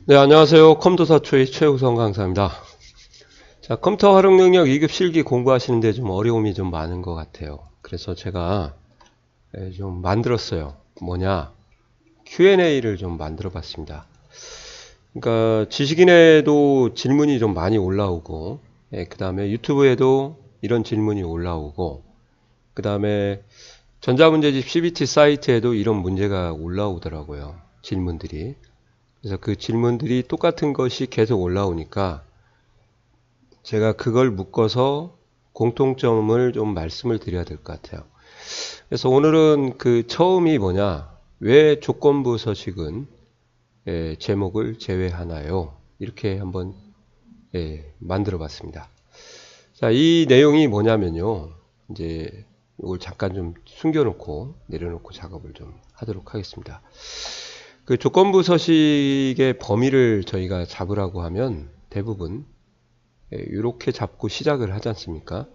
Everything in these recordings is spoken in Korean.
네, 안녕하세요. 컴퓨터 사초의 최우성 강사입니다. 자, 컴퓨터 활용 능력 2급 실기 공부하시는데 좀 어려움이 좀 많은 것 같아요. 그래서 제가 좀 만들었어요. 뭐냐? Q&A를 좀 만들어 봤습니다. 그러니까 지식인에도 질문이 좀 많이 올라오고, 그 다음에 유튜브에도 이런 질문이 올라오고, 그 다음에 전자문제집 CBT 사이트에도 이런 문제가 올라오더라고요. 질문들이. 그래서 그 질문들이 똑같은 것이 계속 올라오니까 제가 그걸 묶어서 공통점을 좀 말씀을 드려야 될 것 같아요. 그래서 오늘은 그 처음이 뭐냐, 왜 조건부 서식은 제목을 제외하나요? 이렇게 한번 만들어 봤습니다. 자, 이 내용이 뭐냐면요, 이제 이걸 잠깐 좀 숨겨놓고 내려놓고 작업을 좀 하도록 하겠습니다. 그 조건부 서식의 범위를 저희가 잡으라고 하면 대부분 이렇게 잡고 시작을 하지 않습니까?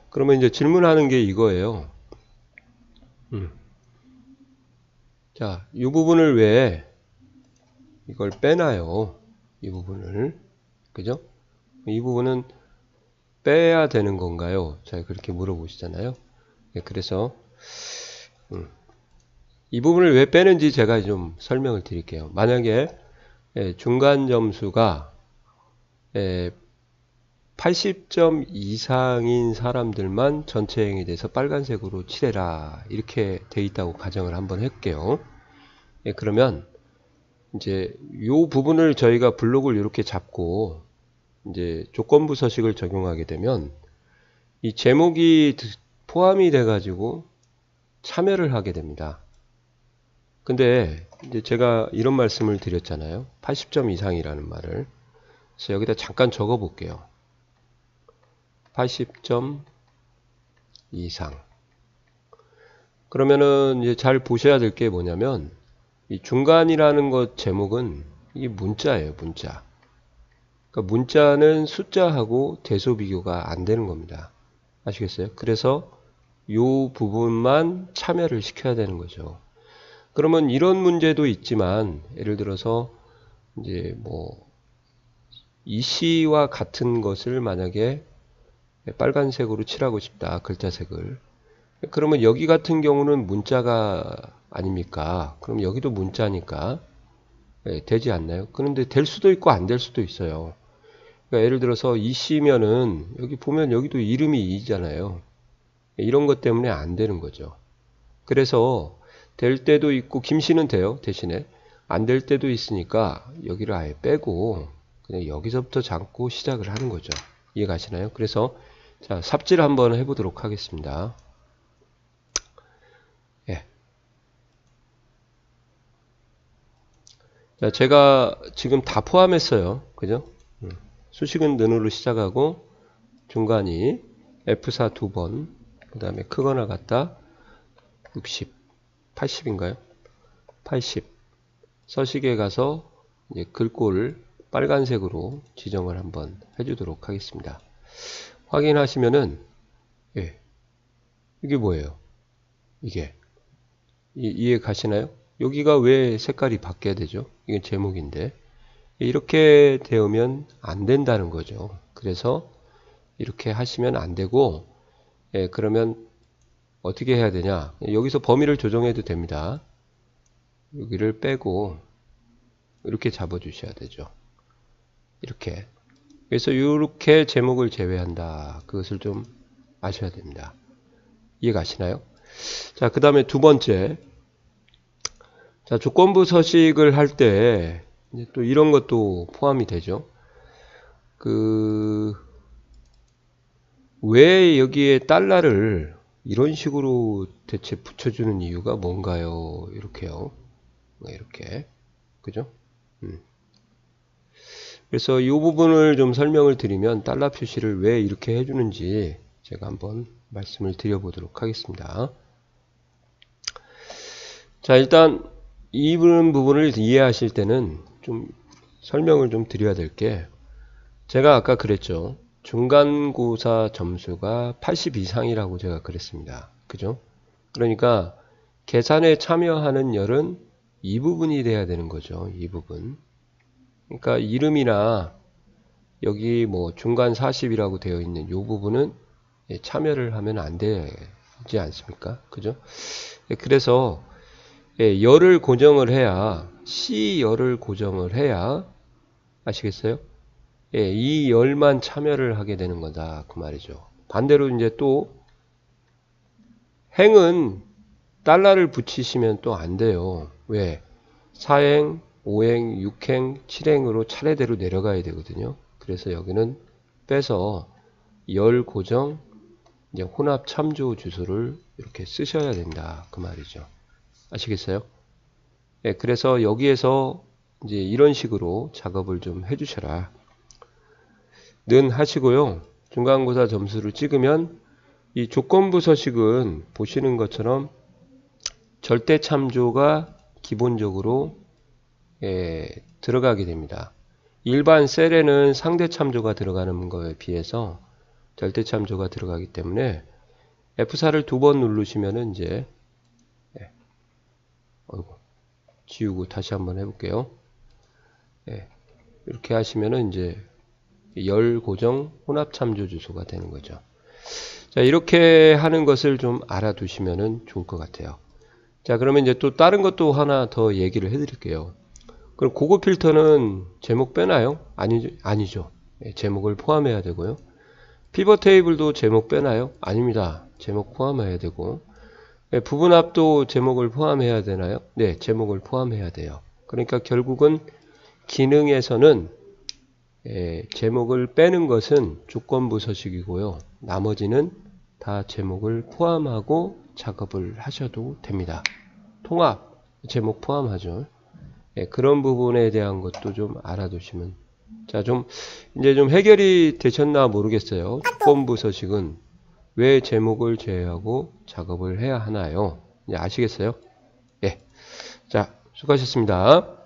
그러면 이제 질문하는 게 이거예요. 자, 이 부분을 왜 이걸 빼나요? 이 부분을. 그죠? 이 부분은 빼야 되는 건가요? 자, 그렇게 물어보시잖아요. 그래서 이 부분을 왜 빼는지 제가 좀 설명을 드릴게요. 만약에 중간 점수가 80점 이상인 사람들만 전체 행에 대해서 빨간색으로 칠해라, 이렇게 돼 있다고 가정을 한번 할게요. 그러면 이제 이 부분을 저희가 블록을 이렇게 잡고 이제 조건부 서식을 적용하게 되면 이 제목이 포함이 돼 가지고 참여를 하게 됩니다. 근데 이제 제가 이런 말씀을 드렸잖아요. 80점 이상이라는 말을. 그래서 여기다 잠깐 적어 볼게요. 80점 이상. 그러면은 이제 잘 보셔야 될 게 뭐냐면 이 중간이라는 것 제목은 이게 문자예요, 문자. 그러니까 문자는 숫자하고 대소 비교가 안 되는 겁니다. 아시겠어요? 그래서 이 부분만 참여를 시켜야 되는 거죠. 그러면 이런 문제도 있지만 예를 들어서 이제 뭐 이시와 같은 것을 만약에 빨간색으로 칠하고 싶다, 글자색을. 그러면 여기 같은 경우는 문자가 아닙니까? 그럼 여기도 문자니까 되지 않나요? 그런데 될 수도 있고 안 될 수도 있어요. 그러니까 예를 들어서 이씨면은 여기 보면 여기도 이름이 이잖아요. 이런 것 때문에 안 되는 거죠. 그래서 될 때도 있고 김씨는 돼요, 대신에. 안 될 때도 있으니까 여기를 아예 빼고 그냥 여기서부터 잡고 시작을 하는 거죠. 이해 가시나요? 그래서 자, 삽질 한번 해보도록 하겠습니다. 예. 자, 제가 지금 다 포함했어요. 그죠? 수식은 는으로 시작하고 중간이 F4 2번, 그 다음에 크거나 같다 60, 80인가요? 80. 서식에 가서 이제 글꼴을 빨간색으로 지정을 한번 해주도록 하겠습니다. 확인하시면은 이게 뭐예요? 이게 이해 가시나요? 여기가 왜 색깔이 바뀌어야 되죠? 이게 제목인데 이렇게 되면 안 된다는 거죠. 그래서 이렇게 하시면 안 되고 그러면 어떻게 해야 되냐? 여기서 범위를 조정해도 됩니다. 여기를 빼고 이렇게 잡아 주셔야 되죠. 이렇게. 그래서 이렇게 제목을 제외한다. 그것을 좀 아셔야 됩니다. 이해 가시나요? 자, 그 다음에 두 번째. 자, 조건부 서식을 할 때 또 이런 것도 포함이 되죠. 왜 여기에 달러를 이런 식으로 대체 붙여주는 이유가 뭔가요? 이렇게요. 이렇게. 그죠? 그래서 이 부분을 좀 설명을 드리면 달러 표시를 왜 이렇게 해주는지 제가 한번 말씀을 드려보도록 하겠습니다. 자, 일단 이 부분을 이해하실 때는 좀 설명을 좀 드려야 될 게 제가 아까 그랬죠. 중간고사 점수가 80 이상이라고 제가 그랬습니다. 그죠? 그러니까 계산에 참여하는 열은 이 부분이 돼야 되는 거죠. 이 부분. 그러니까 이름이나 여기 뭐 중간 40이라고 되어 있는 이 부분은 참여를 하면 안 되지 않습니까? 그죠? 그래서 열을 고정을 해야 C 열을 고정을 해야 아시겠어요? 이 열만 참여를 하게 되는 거다 그 말이죠. 반대로 이제 또 행은 달러를 붙이시면 또 안 돼요. 왜? 4행, 5행, 6행, 7행으로 차례대로 내려가야 되거든요. 그래서 여기는 빼서 열 고정 이제 혼합 참조 주소를 이렇게 쓰셔야 된다 그 말이죠. 아시겠어요? 그래서 여기에서 이제 이런 식으로 작업을 좀 해주셔라. 는 하시고요. 중간고사 점수를 찍으면 이 조건부 서식은 보시는 것처럼 절대 참조가 기본적으로 들어가게 됩니다. 일반 셀에는 상대 참조가 들어가는 거에 비해서 절대 참조가 들어가기 때문에 F4를 2번 누르시면은 이제 지우고 다시 한번 해볼게요. 이렇게 하시면은 이제 열 고정 혼합 참조 주소가 되는 거죠. 자, 이렇게 하는 것을 좀 알아두시면은 좋을 것 같아요. 자, 그러면 이제 또 다른 것도 하나 더 얘기를 해드릴게요. 그럼 고급 필터는 제목 빼나요? 아니죠. 제목을 포함해야 되고요. 피벗 테이블도 제목 빼나요? 아닙니다. 제목 포함해야 되고. 부분합도 제목을 포함해야 되나요? 네, 제목을 포함해야 돼요. 그러니까 결국은 기능에서는 제목을 빼는 것은 조건부 서식이고요. 나머지는 다 제목을 포함하고 작업을 하셔도 됩니다. 통합, 제목 포함하죠. 그런 부분에 대한 것도 좀 알아두시면. 자, 이제 좀 해결이 되셨나 모르겠어요. 조건부 서식은 왜 제목을 제외하고 작업을 해야 하나요? 이제 아시겠어요? 예. 자, 수고하셨습니다.